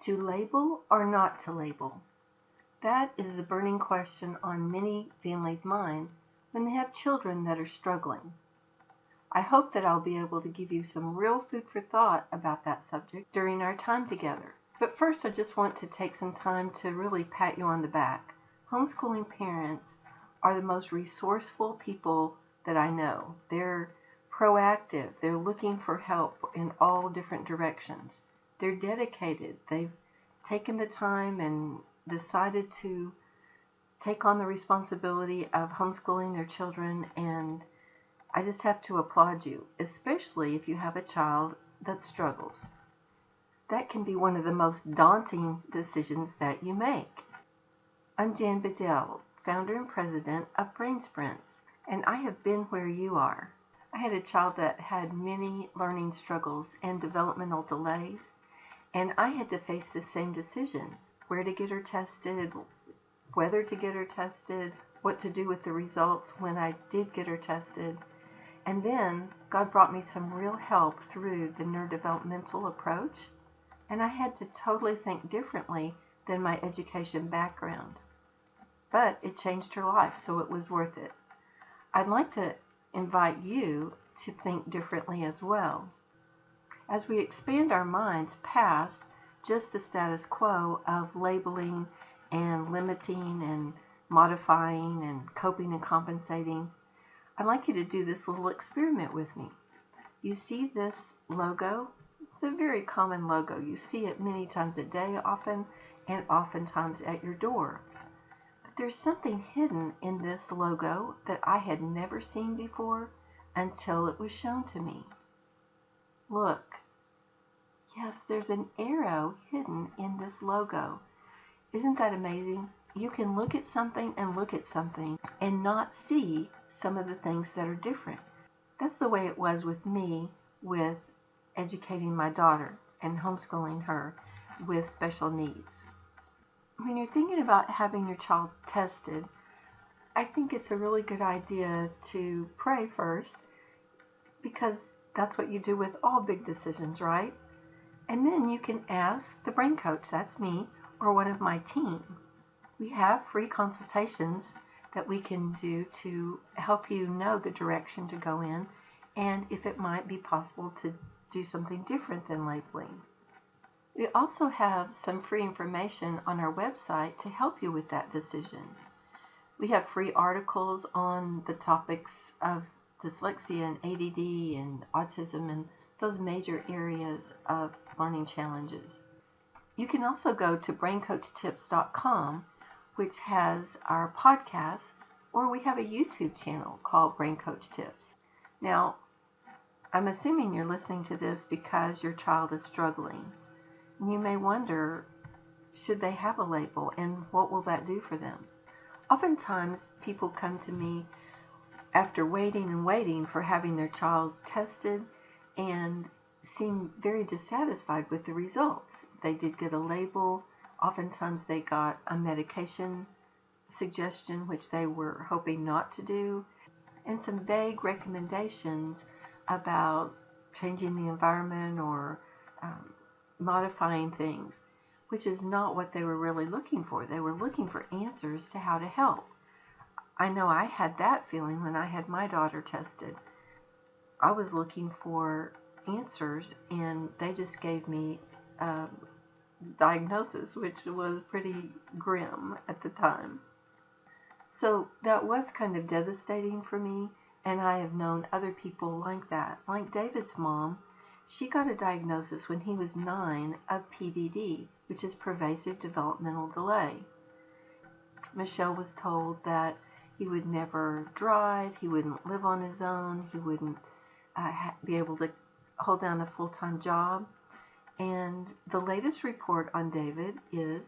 To label or not to label? That is the burning question on many families' minds when they have children that are struggling. I hope that I'll be able to give you some real food for thought about that subject during our time together. But first, I just want to take some time to really pat you on the back. Homeschooling parents are the most resourceful people that I know. They're proactive. They're looking for help in all different directions. They're dedicated. They've taken the time and decided to take on the responsibility of homeschooling their children, and I just have to applaud you, especially if you have a child that struggles. That can be one of the most daunting decisions that you make. I'm Jan Bedell, founder and president of Brain Sprints, and I have been where you are. I had a child that had many learning struggles and developmental delays, and I had to face the same decision: where to get her tested, whether to get her tested, what to do with the results when I did get her tested. And then God brought me some real help through the neurodevelopmental approach, and I had to totally think differently than my education background. But it changed her life, so it was worth it. I'd like to invite you to think differently as well. As we expand our minds past just the status quo of labeling and limiting and modifying and coping and compensating, I'd like you to do this little experiment with me. You see this logo? It's a very common logo. You see it many times a day often, and oftentimes at your door. But there's something hidden in this logo that I had never seen before until it was shown to me. Look. Yes, there's an arrow hidden in this logo. Isn't that amazing? You can look at something and not see some of the things that are different. That's the way it was with me with educating my daughter and homeschooling her with special needs. When you're thinking about having your child tested, I think it's a really good idea to pray first, because that's what you do with all big decisions, right? And then you can ask the brain coach, that's me, or one of my team. We have free consultations that we can do to help you know the direction to go in, and if it might be possible to do something different than labeling. We also have some free information on our website to help you with that decision. We have free articles on the topics of dyslexia and ADD and autism and those major areas of learning challenges. You can also go to braincoachtips.com, which has our podcast, or we have a YouTube channel called Brain Coach Tips. Now, I'm assuming you're listening to this because your child is struggling. And you may wonder, should they have a label, and what will that do for them? Oftentimes, people come to me after waiting and waiting for having their child tested and seem very dissatisfied with the results. They did get a label. Oftentimes they got a medication suggestion, which they were hoping not to do, and some vague recommendations about changing the environment or modifying things, which is not what they were really looking for. They were looking for answers to how to help. I know I had that feeling when I had my daughter tested. I was looking for answers, and they just gave me a diagnosis, which was pretty grim at the time. So that was kind of devastating for me, and I have known other people like that. Like David's mom, she got a diagnosis when he was 9 of PDD, which is pervasive developmental delay. Michelle was told that he would never drive, he wouldn't live on his own, he wouldn't be able to hold down a full-time job. And the latest report on David is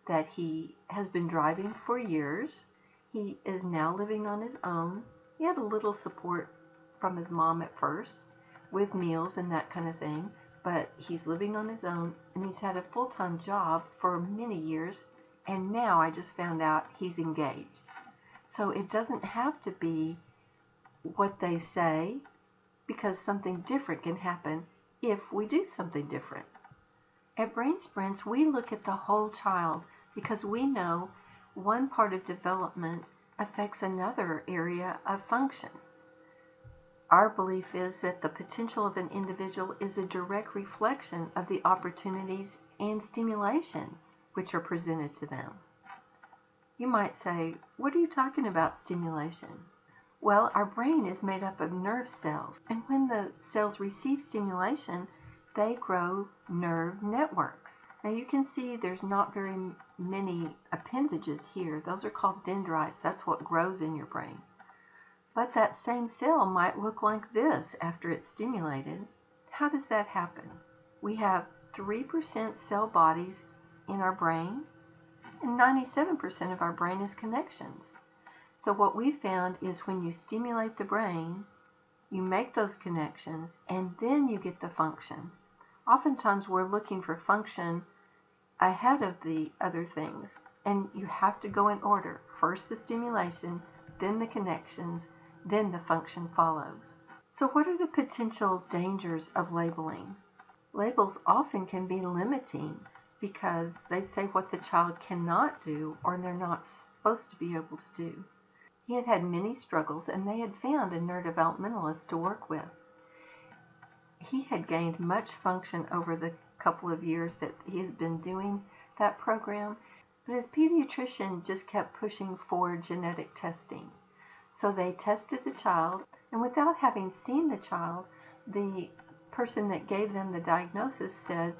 that he has been driving for years. He is now living on his own. He had a little support from his mom at first with meals and that kind of thing, but he's living on his own, and he's had a full-time job for many years, and now I just found out he's engaged. So it doesn't have to be what they say, because something different can happen if we do something different. At Brain Sprints, we look at the whole child because we know one part of development affects another area of function. Our belief is that the potential of an individual is a direct reflection of the opportunities and stimulation which are presented to them. You might say, what are you talking about, stimulation? Well, our brain is made up of nerve cells, and when the cells receive stimulation, they grow nerve networks. Now you can see there's not very many appendages here. Those are called dendrites. That's what grows in your brain. But that same cell might look like this after it's stimulated. How does that happen? We have 3% cell bodies in our brain, and 97% of our brain is connections. So what we found is when you stimulate the brain, you make those connections, and then you get the function. Oftentimes we're looking for function ahead of the other things, and you have to go in order. First the stimulation, then the connections, then the function follows. So what are the potential dangers of labeling? Labels often can be limiting because they say what the child cannot do or they're not supposed to be able to do. He had had many struggles, and they had found a neurodevelopmentalist to work with. He had gained much function over the couple of years that he had been doing that program, but his pediatrician just kept pushing for genetic testing. So they tested the child, and without having seen the child, the person that gave them the diagnosis said,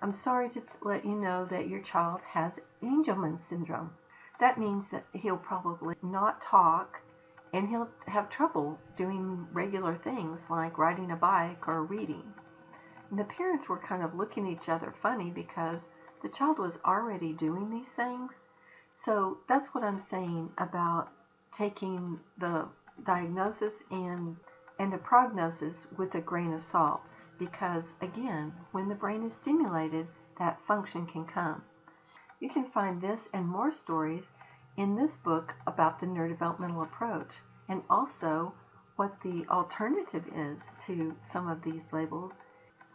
I'm sorry to let you know that your child has Angelman syndrome. That means that he'll probably not talk, and he'll have trouble doing regular things like riding a bike or reading. And the parents were kind of looking at each other funny because the child was already doing these things. So that's what I'm saying about taking the diagnosis and the prognosis with a grain of salt, because again, when the brain is stimulated, that function can come. You can find this and more stories in this book about the neurodevelopmental approach, and also what the alternative is to some of these labels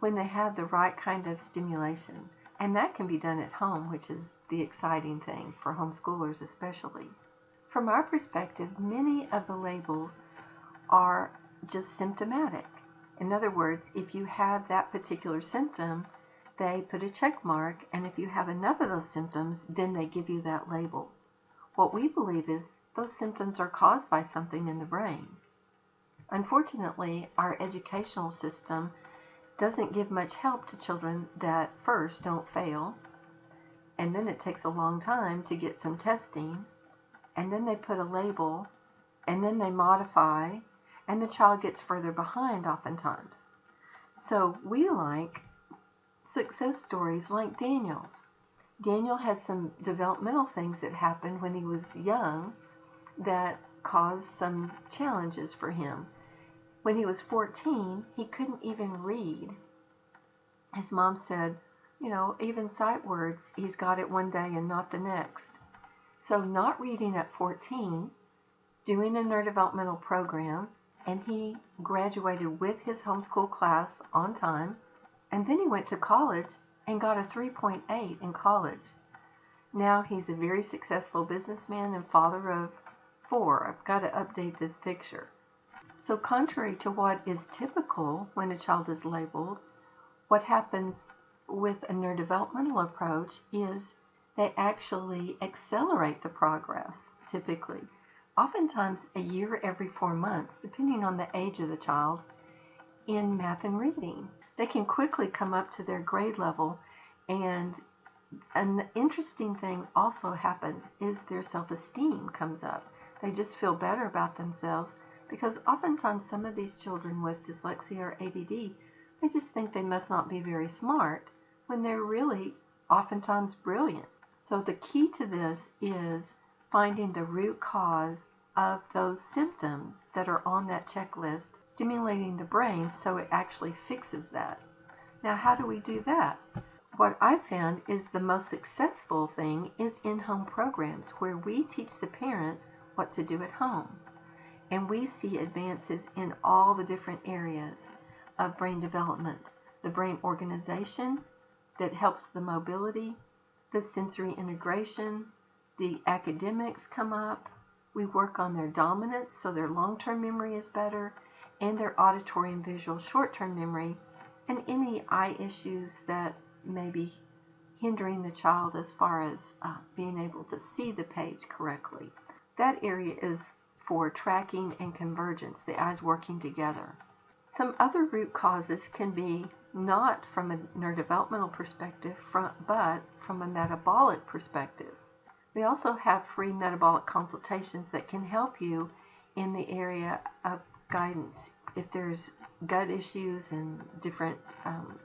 when they have the right kind of stimulation. And that can be done at home, which is the exciting thing for homeschoolers especially. From our perspective, many of the labels are just symptomatic. In other words, if you have that particular symptom, they put a check mark, and if you have enough of those symptoms, then they give you that label. What we believe is those symptoms are caused by something in the brain. Unfortunately, our educational system doesn't give much help to children that first don't fail, and then it takes a long time to get some testing, and then they put a label, and then they modify, and the child gets further behind oftentimes. So we like success stories like Daniel's. Daniel had some developmental things that happened when he was young that caused some challenges for him. When he was 14, he couldn't even read. His mom said, even sight words, he's got it one day and not the next. So not reading at 14, doing a neurodevelopmental program, and he graduated with his homeschool class on time, and then he went to college and got a 3.8 in college. Now he's a very successful businessman and father of 4. I've got to update this picture. So contrary to what is typical when a child is labeled, what happens with a neurodevelopmental approach is they actually accelerate the progress, typically. Oftentimes a year every 4 months, depending on the age of the child, in math and reading. They can quickly come up to their grade level, and an interesting thing also happens is their self-esteem comes up. They just feel better about themselves because oftentimes some of these children with dyslexia or ADD, they just think they must not be very smart when they're really oftentimes brilliant. So the key to this is finding the root cause of those symptoms that are on that checklist, stimulating the brain so it actually fixes that. Now, how do we do that? What I've found is the most successful thing is in-home programs where we teach the parents what to do at home. And we see advances in all the different areas of brain development. The brain organization, that helps the mobility, the sensory integration, the academics come up. We work on their dominance so their long-term memory is better, and their auditory and visual short-term memory, and any eye issues that may be hindering the child as far as being able to see the page correctly. That area is for tracking and convergence, the eyes working together. Some other root causes can be not from a neurodevelopmental perspective, but from a metabolic perspective. We also have free metabolic consultations that can help you in the area of guidance if there's gut issues and different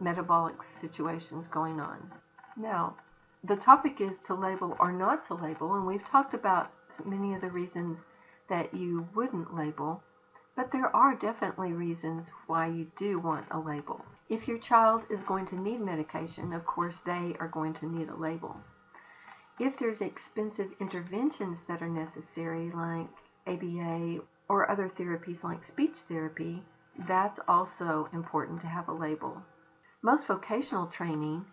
metabolic situations going on. Now, the topic is to label or not to label, and we've talked about many of the reasons that you wouldn't label, but there are definitely reasons why you do want a label. If your child is going to need medication, of course they are going to need a label. If there's expensive interventions that are necessary, like ABA or other therapies like speech therapy, that's also important to have a label. Most vocational training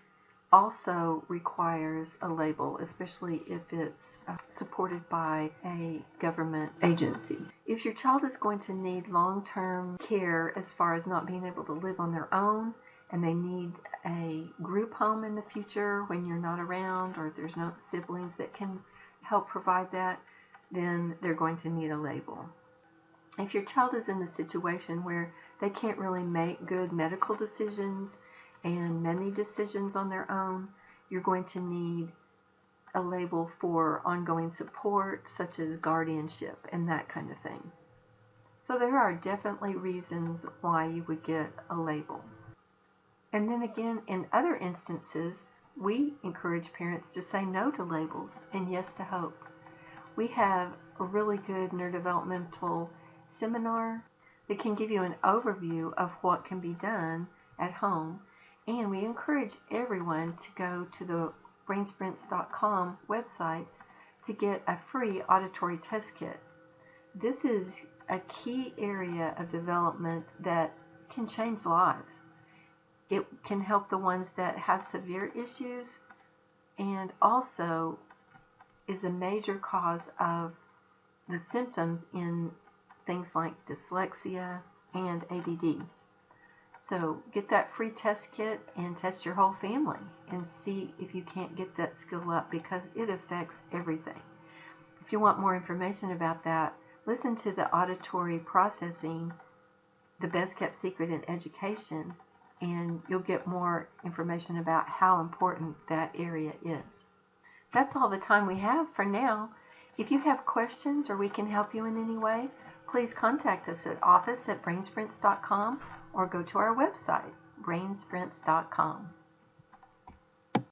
also requires a label, especially if it's supported by a government agency. If your child is going to need long-term care as far as not being able to live on their own, and they need a group home in the future when you're not around, or if there's no siblings that can help provide that, then they're going to need a label. If your child is in the situation where they can't really make good medical decisions and many decisions on their own, you're going to need a label for ongoing support, such as guardianship and that kind of thing. So there are definitely reasons why you would get a label. And then again, in other instances, we encourage parents to say no to labels and yes to hope. We have a really good neurodevelopmental seminar that can give you an overview of what can be done at home. And we encourage everyone to go to the brainsprints.com website to get a free auditory test kit. This is a key area of development that can change lives. It can help the ones that have severe issues, and also is a major cause of the symptoms in things like dyslexia and ADD. So get that free test kit and test your whole family and see if you can't get that skill up, because it affects everything. If you want more information about that, listen to the Auditory Processing, The Best Kept Secret in Education, and you'll get more information about how important that area is. That's all the time we have for now. If you have questions or we can help you in any way, please contact us at office@brainsprints.com or go to our website, brainsprints.com.